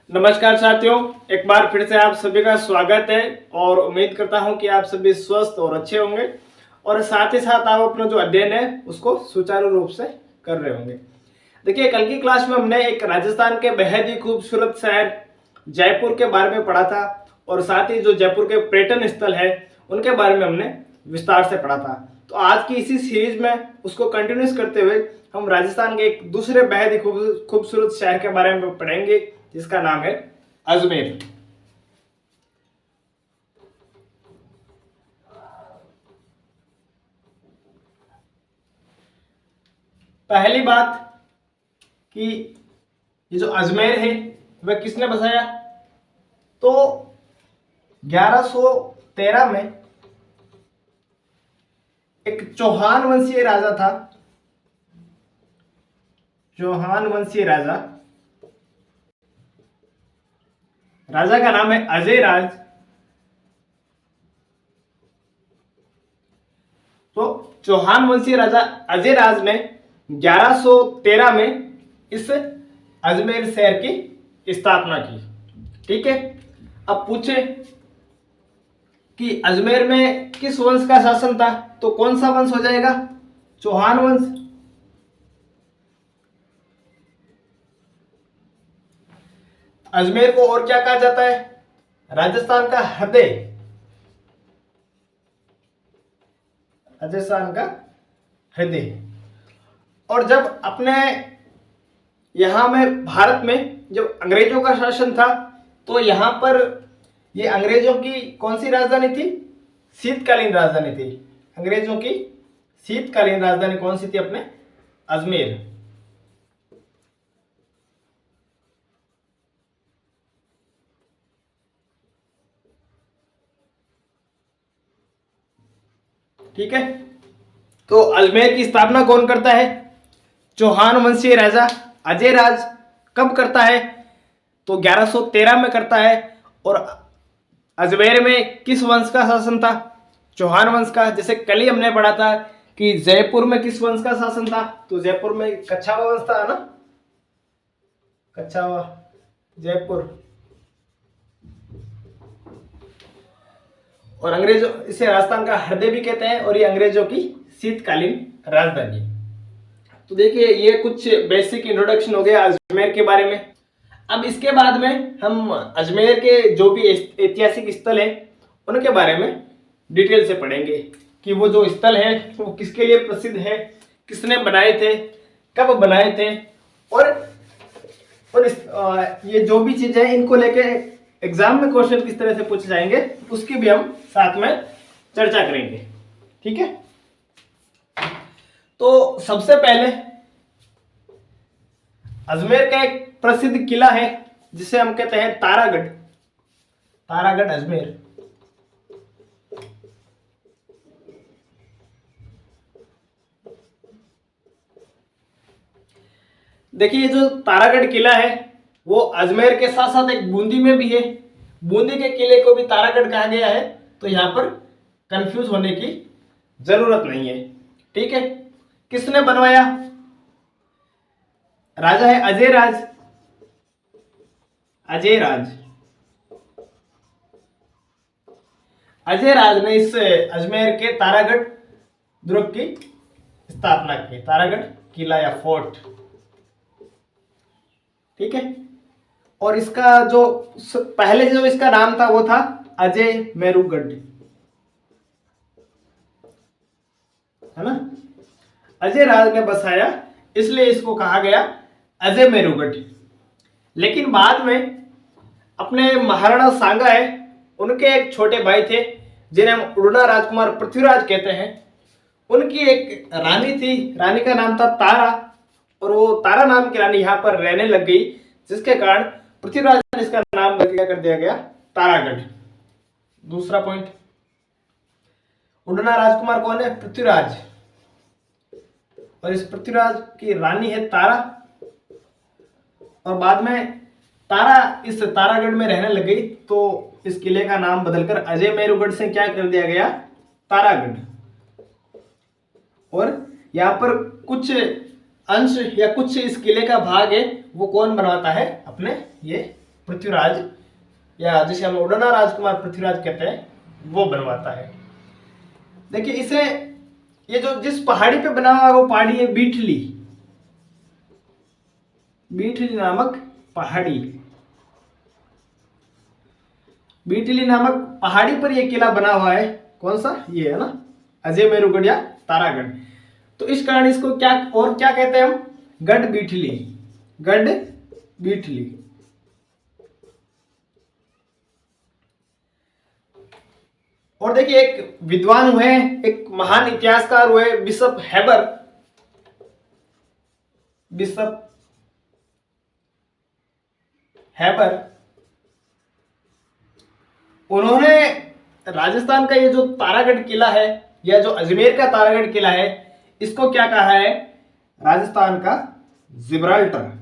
नमस्कार साथियों, एक बार फिर से आप सभी का स्वागत है और उम्मीद करता हूं कि आप सभी स्वस्थ और अच्छे होंगे और साथ ही साथ आप अपना जो अध्ययन है उसको सुचारू रूप से कर रहे होंगे। देखिए, कल की क्लास में हमने एक राजस्थान के बेहद ही खूबसूरत शहर जयपुर के बारे में पढ़ा था और साथ ही जो जयपुर के पर्यटन स्थल है उनके बारे में हमने विस्तार से पढ़ा था। तो आज की इसी सीरीज में उसको कंटिन्यूस करते हुए हम राजस्थान के एक दूसरे बेहद ही खूबसूरत शहर के बारे में पढ़ेंगे जिसका नाम है अजमेर। पहली बात कि ये जो अजमेर है वह किसने बसाया, तो 1113 में एक चौहान वंशीय राजा था। चौहान वंशीय राजा का नाम है अजय राज। तो चौहान वंशीय राजा अजय राज ने 1113 में इस अजमेर शहर की स्थापना की। ठीक है, अब पूछे कि अजमेर में किस वंश का शासन था, तो कौन सा वंश हो जाएगा? चौहान वंश। अजमेर को और क्या कहा जाता है? राजस्थान का हृदय। राजस्थान का हृदय। और जब अपने यहां में भारत में जब अंग्रेजों का शासन था तो यहां पर ये अंग्रेजों की कौन सी राजधानी थी? शीतकालीन राजधानी थी। अंग्रेजों की शीतकालीन राजधानी कौन सी थी? अपने अजमेर। ठीक है, तो अजमेर की स्थापना कौन करता है? चौहान वंशीय राजा अजय राज। कब करता है? तो 1113 में करता है। और अजमेर में किस वंश का शासन था? चौहान वंश का। जैसे कल ही हमने पढ़ा था कि जयपुर में किस वंश का शासन था, तो जयपुर में कच्छावा वंश था ना। कच्छावा, जयपुर। और अंग्रेजों इसे राजस्थान का हृदय भी कहते हैं और ये अंग्रेजों की शीतकालीन राजधानी। तो देखिए, ये कुछ बेसिक इंट्रोडक्शन हो गया अजमेर के बारे में। अब इसके बाद में हम अजमेर के जो भी ऐतिहासिक स्थल है उनके बारे में डिटेल से पढ़ेंगे कि वो जो स्थल है वो किसके लिए प्रसिद्ध है, किसने बनाए थे, कब बनाए थे, और ये जो भी चीजें हैं इनको लेके एग्जाम में क्वेश्चन किस तरह से पूछे जाएंगे उसकी भी हम साथ में चर्चा करेंगे। ठीक है, तो सबसे पहले अजमेर का एक प्रसिद्ध किला है जिसे हम कहते हैं तारागढ़। तारागढ़ अजमेर। देखिए, जो तारागढ़ किला है वो अजमेर के साथ साथ एक बूंदी में भी है। बूंदी के किले को भी तारागढ़ कहा गया है, तो यहां पर कंफ्यूज होने की जरूरत नहीं है। ठीक है, किसने बनवाया? राजा है अजय राज। अजय राज। अजय राज ने इस अजमेर के तारागढ़ दुर्ग की स्थापना की। तारागढ़ किला या फोर्ट। ठीक है, और इसका जो पहले जो इसका नाम था वो था अजय मेरुगढ़, है ना। अजय राज ने बसाया इसलिए इसको कहा गया अजय मेरुगढ़। लेकिन बाद में अपने महाराणा सांगा है उनके एक छोटे भाई थे जिन्हें हम उड़ना राजकुमार पृथ्वीराज कहते हैं। उनकी एक रानी थी, रानी का नाम था तारा, और वो तारा नाम की रानी यहाँ पर रहने लग गई जिसके कारण पृथ्वीराज ने इसका नाम कर दिया गया तारागढ़। दूसरा पॉइंट, उड़ना राजकुमार कौन है? पृथ्वीराज। और इस पृथ्वीराज की रानी है तारा, और बाद में तारा इस तारागढ़ में रहने लग गई तो इस किले का नाम बदलकर अजय मेरुगढ़ से क्या कर दिया गया? तारागढ़। और यहाँ पर कुछ अंश या कुछ इस किले का भाग है वो कौन बनवाता है? अपने ये पृथ्वीराज, या जिसे हम उड़ना राजकुमार पृथ्वीराज कहते हैं, वो बनवाता है। देखिए इसे, ये जो जिस पहाड़ी पे बना हुआ है वो पहाड़ी है बीठली, बीठली नामक पहाड़ी। बीठली नामक पहाड़ी पर ये किला बना हुआ है। कौन सा? ये है ना, अजय मेरुगढ़ या तारागढ़। तो इस कारण इसको क्या और क्या कहते हैं हम? गढ़ बीठली, गढ़ बीठली। और देखिए एक विद्वान हुए, एक महान इतिहासकार हुए बिशप हैबर, बिशप हैबर, उन्होंने राजस्थान का ये जो तारागढ़ किला है, या जो अजमेर का तारागढ़ किला है, इसको क्या कहा है? राजस्थान का जिब्राल्टर।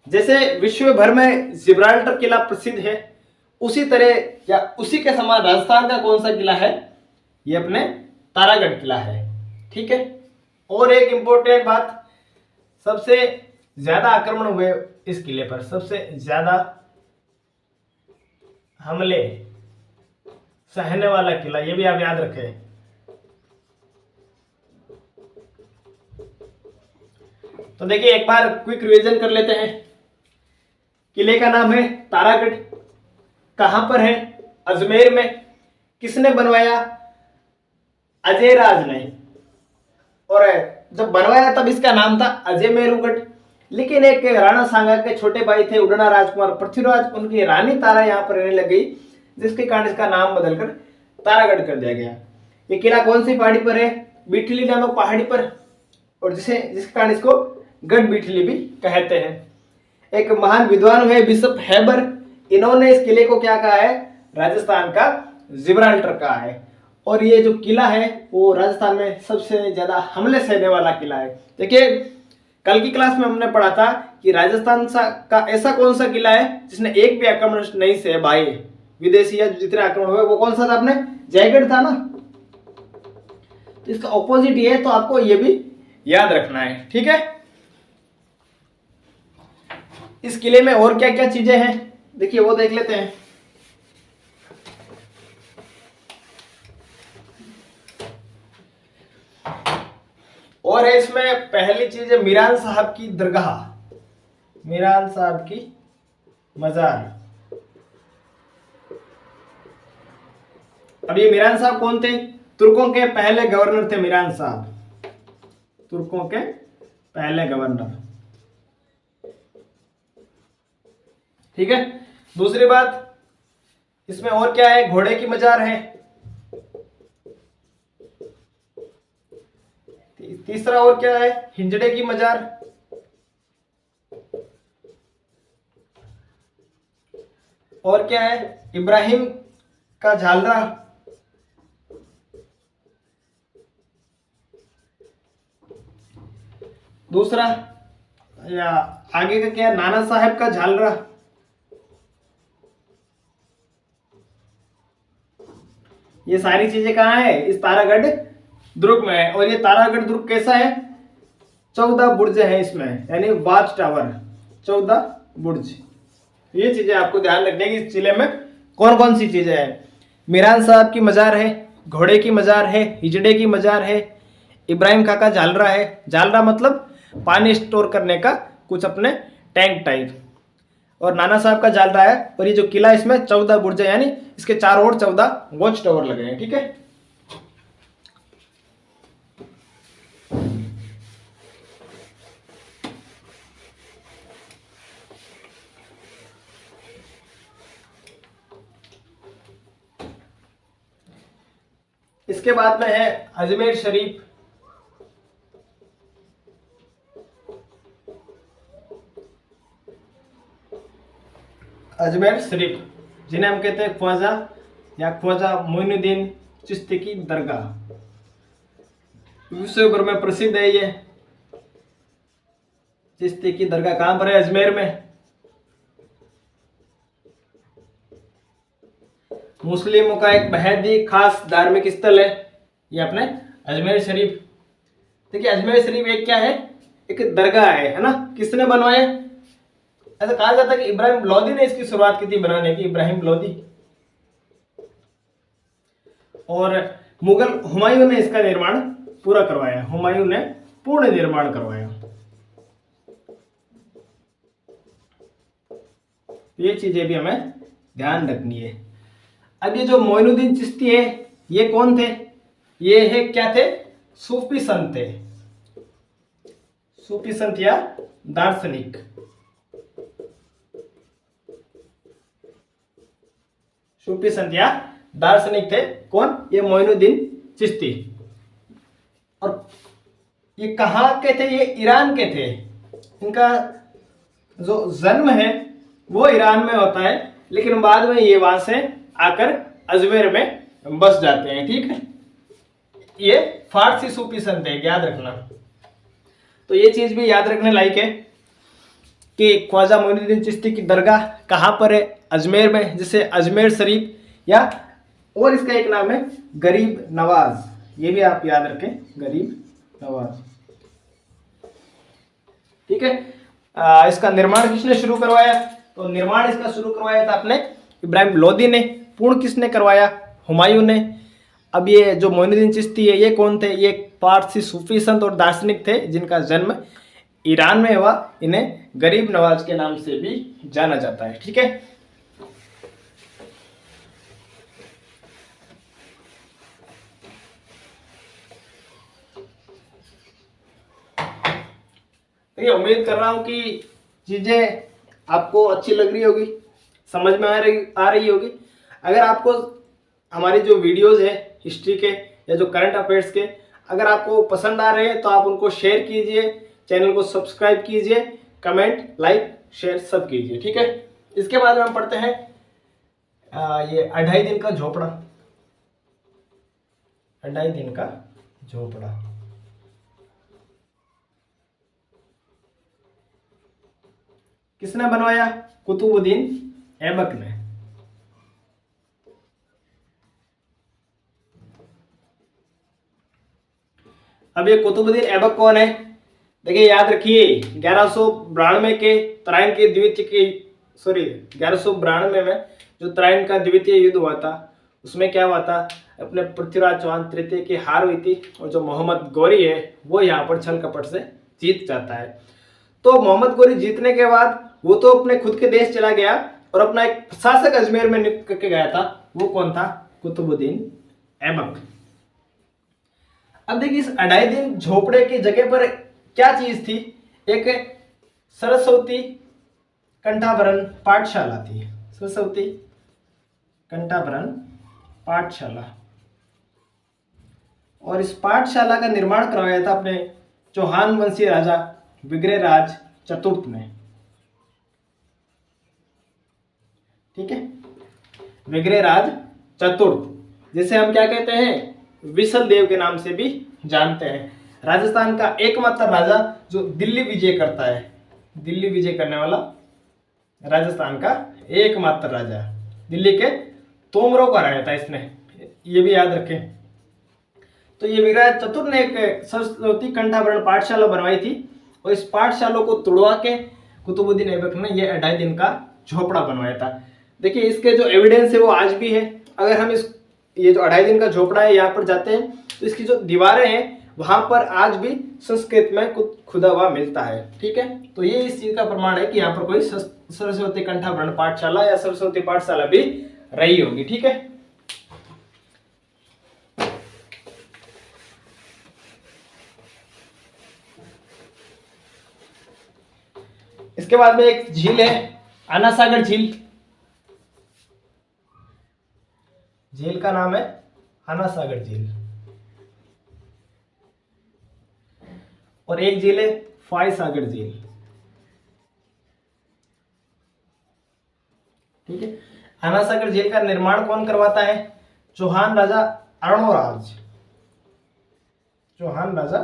जैसे विश्व भर में जिब्राल्टर किला प्रसिद्ध है, उसी तरह या उसी के समान राजस्थान का कौन सा किला है? ये अपने तारागढ़ किला है। ठीक है। और एक इंपॉर्टेंट बात, सबसे ज्यादा आक्रमण हुए इस किले पर, सबसे ज्यादा हमले सहने वाला किला, ये भी आप याद रखें। तो देखिए एक बार क्विक रिवीजन कर लेते हैं। किले का नाम है तारागढ़, कहां पर है? अजमेर में। किसने बनवाया? अजय राज ने। और जब बनवाया तब इसका नाम था अजय मेरुगढ़। लेकिन एक राणा सांगा के छोटे भाई थे उड़ना राजकुमार पृथ्वीराज, उनकी रानी तारा यहाँ पर रहने लग गई, जिसके कारण इसका नाम बदलकर तारागढ़ कर दिया गया। ये किला कौन सी पहाड़ी पर है? बीठली नामक पहाड़ी पर, और जिसके कारण इसको गढ़ बीठली भी कहते हैं। एक महान विद्वान हुए बिशप हैबर, इन्होंने इस किले को क्या कहा है? राजस्थान का जिब्राल्टर कहा है। और ये जो किला है वो राजस्थान में सबसे ज्यादा हमले सहने वाला किला है। देखिए कल की क्लास में हमने पढ़ा था कि राजस्थान का ऐसा कौन सा किला है जिसने एक भी आक्रमण नहीं सहे, भाई विदेशी या जितने आक्रमण हुए, वो कौन सा था? अपने जयगढ़ था ना। तो इसका ऑपोजिट ये है, तो आपको ये भी याद रखना है। ठीक है। इस किले में और क्या क्या चीजें हैं, देखिए वो देख लेते हैं। और है इसमें पहली चीज है मीरान साहब की दरगाह, मीरान साहब की मजार। अब ये मीरान साहब कौन थे? तुर्कों के पहले गवर्नर थे मीरान साहब, तुर्कों के पहले गवर्नर। ठीक है। दूसरी बात, इसमें और क्या है? घोड़े की मजार है। तीसरा और क्या है? हिंजड़े की मजार। और क्या है? इब्राहिम का झालरा। दूसरा या आगे का क्या? नाना साहेब का झालरा। ये सारी चीजें कहाँ है? इस तारागढ़ दुर्ग में है। और ये तारागढ़ दुर्ग कैसा है? 14 बुर्ज है इसमें, यानी वाच टावर, 14 बुर्ज। ये चीजें आपको ध्यान रखने की, इस जिले में कौन कौन सी चीजें हैं। मीरान साहब की मजार है, घोड़े की मजार है, हिजड़े की मजार है, इब्राहिम खां का झालरा है। झालरा मतलब पानी स्टोर करने का कुछ अपने टैंक टाइप। और नाना साहब का झालरा है। और ये जो किला, इसमें 14 बुर्ज है, यानी इसके चारों ओर 14 वॉच टावर लगे हैं। ठीक है। इसके बाद में है अजमेर शरीफ। अजमेर शरीफ, जिन्हें हम कहते हैं ख्वाजा या ख्वाजा मोइनुद्दीन चिश्ती की दरगाह, विश्व भर में प्रसिद्ध है। ये चिश्ती की दरगाह कहां पर है? अजमेर में। मुस्लिमों का एक बेहद ही खास धार्मिक स्थल है ये अपने अजमेर शरीफ। देखिए अजमेर शरीफ एक क्या है, एक दरगाह है ना। किसने बनवाया? ऐसा कहा जाता है कि इब्राहिम लोदी ने इसकी शुरुआत की थी बनाने की, इब्राहिम लोदी। और मुगल हुमायूं ने इसका निर्माण पूरा करवाया, हुमायूं ने पूर्ण निर्माण करवाया। ये चीजें भी हमें ध्यान रखनी है। अब ये जो मोइनुद्दीन चिश्ती है, ये कौन थे? ये है क्या थे? सूफी संत थे, सूफी संत या दार्शनिक। सूफी संत या दार्शनिक थे। कौन? ये मोइनुद्दीन चिश्ती। और ये कहाँ के थे? ये ईरान के थे। इनका जो जन्म है वो ईरान में होता है, लेकिन बाद में ये वहां से आकर अजमेर में बस जाते हैं। ठीक है, ये फारसी सूफी संत है, याद रखना। तो ये चीज भी याद रखने लायक है कि ख्वाजा मोइनुद्दीन चिश्ती की दरगाह कहाँ पर है? अजमेर में, जिसे अजमेर शरीफ या और इसका एक नाम है गरीब नवाज। ये भी आप याद रखें, गरीब नवाज। ठीक है, इसका निर्माण किसने शुरू करवाया? तो निर्माण इसका शुरू करवाया था अपने इब्राहिम लोदी ने। पूर्ण किसने करवाया? हुमायूं ने। अब ये जो मोइनुद्दीन चिश्ती है, ये कौन थे? ये पारसी सूफी संत और दार्शनिक थे, जिनका जन्म ईरान में हुआ। इन्हें गरीब नवाज के नाम से भी जाना जाता है। ठीक है, ये उम्मीद कर रहा हूं कि चीजें आपको अच्छी लग रही होगी, समझ में आ रही होगी। अगर आपको हमारी जो वीडियोस है हिस्ट्री के या जो करंट अफेयर्स के, अगर आपको पसंद आ रहे हैं तो आप उनको शेयर कीजिए, चैनल को सब्सक्राइब कीजिए, कमेंट, लाइक, शेयर सब कीजिए। ठीक है, इसके बाद में हम पढ़ते हैं ये 2.5 दिन का झोपड़ा। 2.5 दिन का झोपड़ा किसने बनवाया? कुतुबुद्दीन ऐबक ने। अब ये कुतुबुद्दीन ऐबक कौन है? देखिए याद रखिए, 1192 के तराइन के द्वितीय की 1192 में जो तराइन का द्वितीय युद्ध हुआ था, उसमें क्या हुआ था? अपने पृथ्वीराज चौहान तृतीय की हार हुई थी, और जो मोहम्मद गौरी है वो यहाँ पर छल कपट से जीत जाता है। तो मोहम्मद गौरी जीतने के बाद वो तो अपने खुद के देश चला गया और अपना एक शासक अजमेर में नियुक्त करके गया था। वो कौन था? कुतुबुद्दीन ऐबक। अब देखिए, इस 2.5 दिन झोपड़े की जगह पर क्या चीज थी? एक सरस्वती कंठाभरण पाठशाला थी, सरस्वती कंठाभरण पाठशाला। और इस पाठशाला का निर्माण करवाया था अपने चौहान वंशीय राजा विग्रहराज चतुर्थ ने। ठीक है, विग्रहराज चतुर्थ, जिसे हम क्या कहते हैं? विसल देव के नाम से भी जानते हैं। राजस्थान का एकमात्र राजा जो दिल्ली विजय करता है, दिल्ली विजय करने वाला राजस्थान का एकमात्र राजा। दिल्ली के तोमरों को हराया था इसने, ये भी याद रखें। तो ये विग्रहराज चतुर्थ ने एक सरस्वती कंठाभरण पाठशाला बनवाई थी, और इस पाठशाला को तोड़वा के कुतुबुद्दीन ऐबक ने ये 2.5 दिन का झोपड़ा बनवाया था। देखिए, इसके जो एविडेंस है वो आज भी है। अगर हम ये जो 2.5 दिन का झोपड़ा है यहाँ पर जाते हैं, तो इसकी जो दीवारें हैं वहां पर आज भी संस्कृत में कुछ खुदा हुआ मिलता है। ठीक है, तो ये इस चीज का प्रमाण है कि यहाँ पर कोई सरस्वती कंठाभरण पाठशाला या सरस्वती पाठशाला भी रही होगी। ठीक है, इसके बाद में एक झील है, आना सागर झील। झील का नाम है आना सागर झील। और एक झील है फाय सागर झील। ठीक है, आना सागर झील का निर्माण कौन करवाता है? चौहान राजा अर्णोराज। चौहान राजा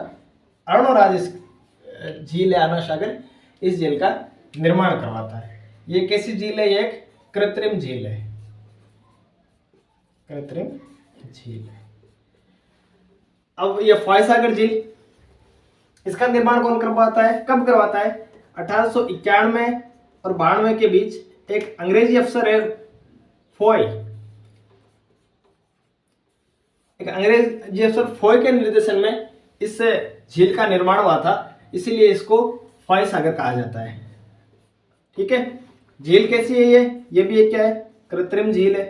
अर्णोराज इस झील है आना सागर, इस झील का निर्माण करवाता है। ये कैसी झील है? ये एक कृत्रिम झील है, कृत्रिम झील है। अब ये फाय सागर झील, इसका निर्माण कौन करवाता है, कब करवाता है? 1891 और 92 के बीच एक अंग्रेजी अफसर है फोय, एक अंग्रेजी अफसर फोय के निर्देशन में इस झील का निर्माण हुआ था, इसीलिए इसको फोय सागर कहा जाता है। ठीक है, झील कैसी है ये भी एक क्या है, कृत्रिम झील है।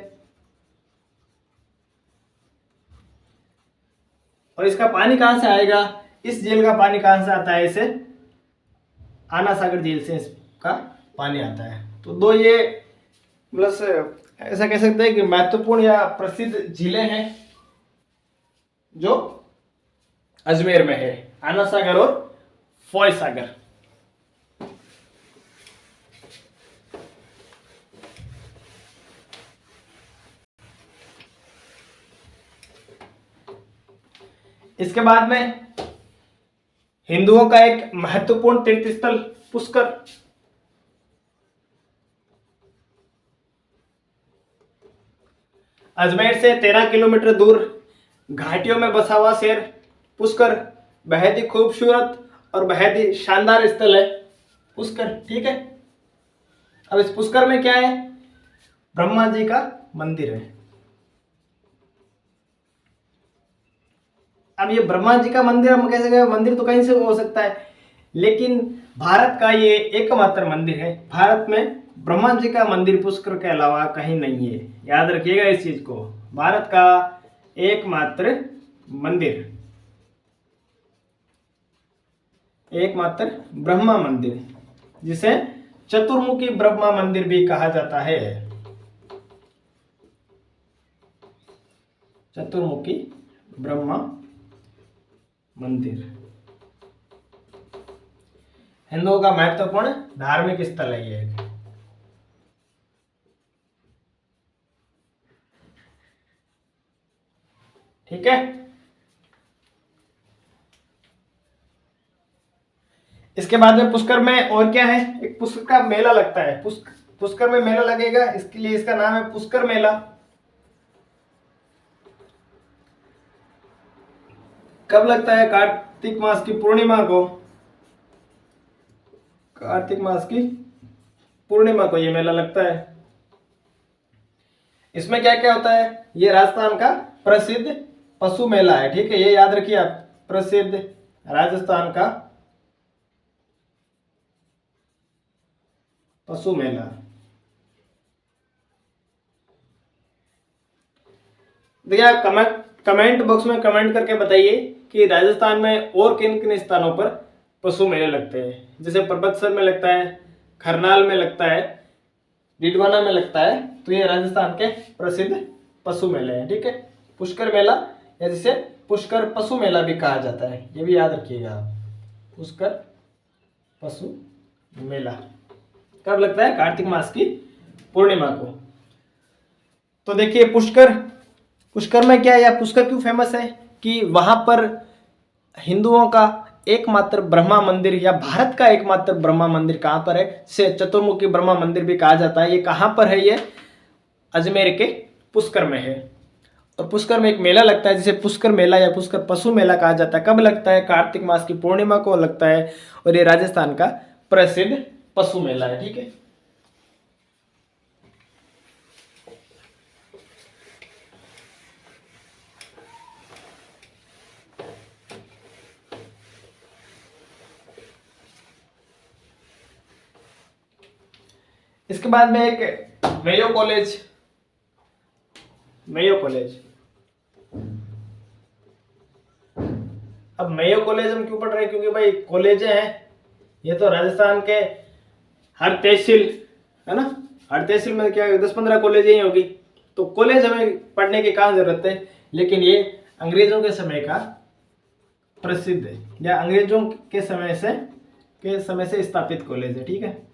और इसका पानी कहां से आएगा, इस झील का पानी कहां से आता है, इसे आना सागर झील से इसका पानी आता है। तो दो ये मतलब ऐसा कह सकते हैं कि महत्वपूर्ण या प्रसिद्ध झीलें हैं जो अजमेर में है, आना सागर और फोय सागर। इसके बाद में हिंदुओं का एक महत्वपूर्ण तीर्थ स्थल पुष्कर। अजमेर से 13 किलोमीटर दूर घाटियों में बसा हुआ शहर पुष्कर बेहद ही खूबसूरत और बेहद ही शानदार स्थल है पुष्कर। ठीक है, अब इस पुष्कर में क्या है, ब्रह्मा जी का मंदिर है। अब ये ब्रह्मा जी का मंदिर हम कैसे गए, मंदिर तो कहीं से हो सकता है, लेकिन भारत का ये एकमात्र मंदिर है। भारत में ब्रह्मा जी का मंदिर पुष्कर के अलावा कहीं नहीं है, याद रखिएगा इस चीज को। भारत का एकमात्र मंदिर, एकमात्र ब्रह्मा मंदिर, जिसे चतुर्मुखी ब्रह्मा मंदिर भी कहा जाता है। चतुर्मुखी ब्रह्मा मंदिर हिंदुओं का महत्वपूर्ण धार्मिक स्थल है ये। ठीक है, इसके बाद में पुष्कर में और क्या है, एक पुष्कर का मेला लगता है। पुष्कर में मेला लगेगा, इसके लिए इसका नाम है पुष्कर मेला। कब लगता है, कार्तिक मास की पूर्णिमा को, कार्तिक मास की पूर्णिमा को ये मेला लगता है। इसमें क्या क्या होता है, ये राजस्थान का प्रसिद्ध पशु मेला है। ठीक है, ये याद रखिए आप, प्रसिद्ध राजस्थान का पशु मेला। देखिए आप कमेंट बॉक्स में कमेंट करके बताइए कि राजस्थान में और किन किन स्थानों पर पशु मेले लगते हैं। जैसे पर्वतसर में लगता है, खरनाल में लगता है, डिडवाना में लगता है। तो ये राजस्थान के प्रसिद्ध पशु मेले हैं। ठीक है, पुष्कर मेला या जिसे पुष्कर पशु मेला भी कहा जाता है, ये भी याद रखिएगा आप। पुष्कर पशु मेला कब लगता है, कार्तिक मास की पूर्णिमा को। तो देखिए पुष्कर में क्या है, या पुष्कर क्यों फेमस है कि वहां पर हिंदुओं का एकमात्र ब्रह्मा मंदिर या भारत का एकमात्र ब्रह्मा मंदिर कहां पर है, से चतुर्मुखी ब्रह्मा मंदिर भी कहा जाता है। ये कहां पर है, ये अजमेर के पुष्कर में है। और पुष्कर में एक मेला लगता है जिसे पुष्कर मेला या पुष्कर पशु मेला कहा जाता है। कब लगता है, कार्तिक मास की पूर्णिमा को लगता है। और ये राजस्थान का प्रसिद्ध पशु मेला है। ठीक है, इसके बाद में एक मेयो कॉलेज। अब मेयो कॉलेज हम क्यों पढ़ रहे हैं, क्योंकि भाई कॉलेजें हैं ये तो राजस्थान के हर तहसील है ना, हर तहसील में क्या 10-15 कॉलेजें ही होगी। तो कॉलेज हमें पढ़ने की कहाँ जरूरत है, लेकिन ये अंग्रेजों के समय का प्रसिद्ध है या अंग्रेजों के समय से स्थापित कॉलेज है। ठीक है,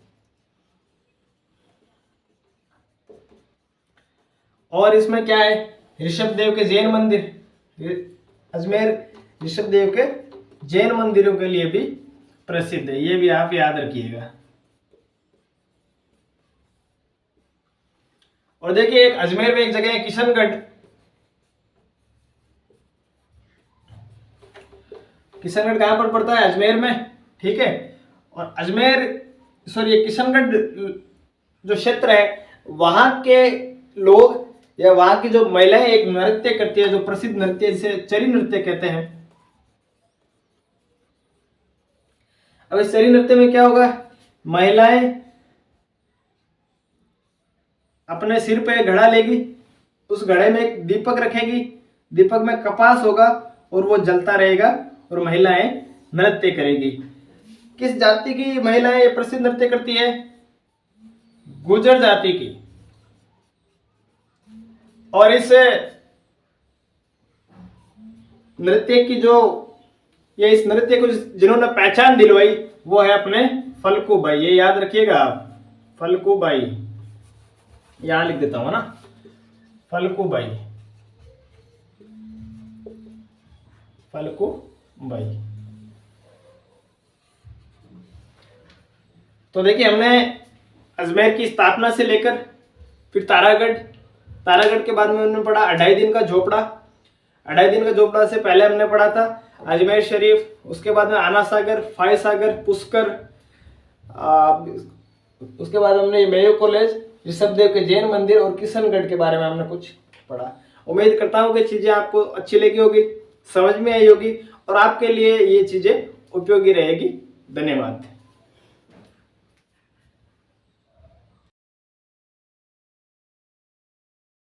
और इसमें क्या है, ऋषभदेव के जैन मंदिर, अजमेर ऋषभदेव के जैन मंदिरों के लिए भी प्रसिद्ध है। ये भी आप याद रखिएगा। और देखिए एक अजमेर में एक जगह है किशनगढ़। किशनगढ़ कहाँ पर पड़ता है? अजमेर में, ठीक है। और किशनगढ़ जो क्षेत्र है वहां के लोग या वहां की जो महिलाएं एक नृत्य करती है, जो प्रसिद्ध नृत्य जिसे चरी नृत्य कहते हैं। अब इस चरी नृत्य में क्या होगा? महिलाएं अपने सिर पे घड़ा लेगी, उस घड़े में एक दीपक रखेगी, दीपक में कपास होगा और वो जलता रहेगा और महिलाएं नृत्य करेगी। किस जाति की महिलाएं प्रसिद्ध नृत्य करती है? गुर्जर जाति की। और इस नृत्य को जिन्होंने पहचान दिलवाई वो है अपने फल्गु बाई। ये याद रखिएगा आप, फल्गु बाई, यहां लिख देता हूं ना, फल्गु बाई, फल्गु बाई। तो देखिए हमने अजमेर की स्थापना से लेकर फिर तारागढ़ के बाद में हमने पढ़ा अढ़ाई दिन का झोपड़ा। अढ़ाई दिन का झोपड़ा से पहले हमने पढ़ा था अजमेर शरीफ, उसके बाद में आना सागर, फाय सागर, पुष्कर, उसके बाद हमने मेयो कॉलेज, ऋषभदेव के जैन मंदिर और किशनगढ़ के बारे में हमने कुछ पढ़ा। उम्मीद करता हूँ कि चीजें आपको अच्छी लगी होगी, समझ में आई होगी और आपके लिए ये चीजें उपयोगी रहेगी। धन्यवाद।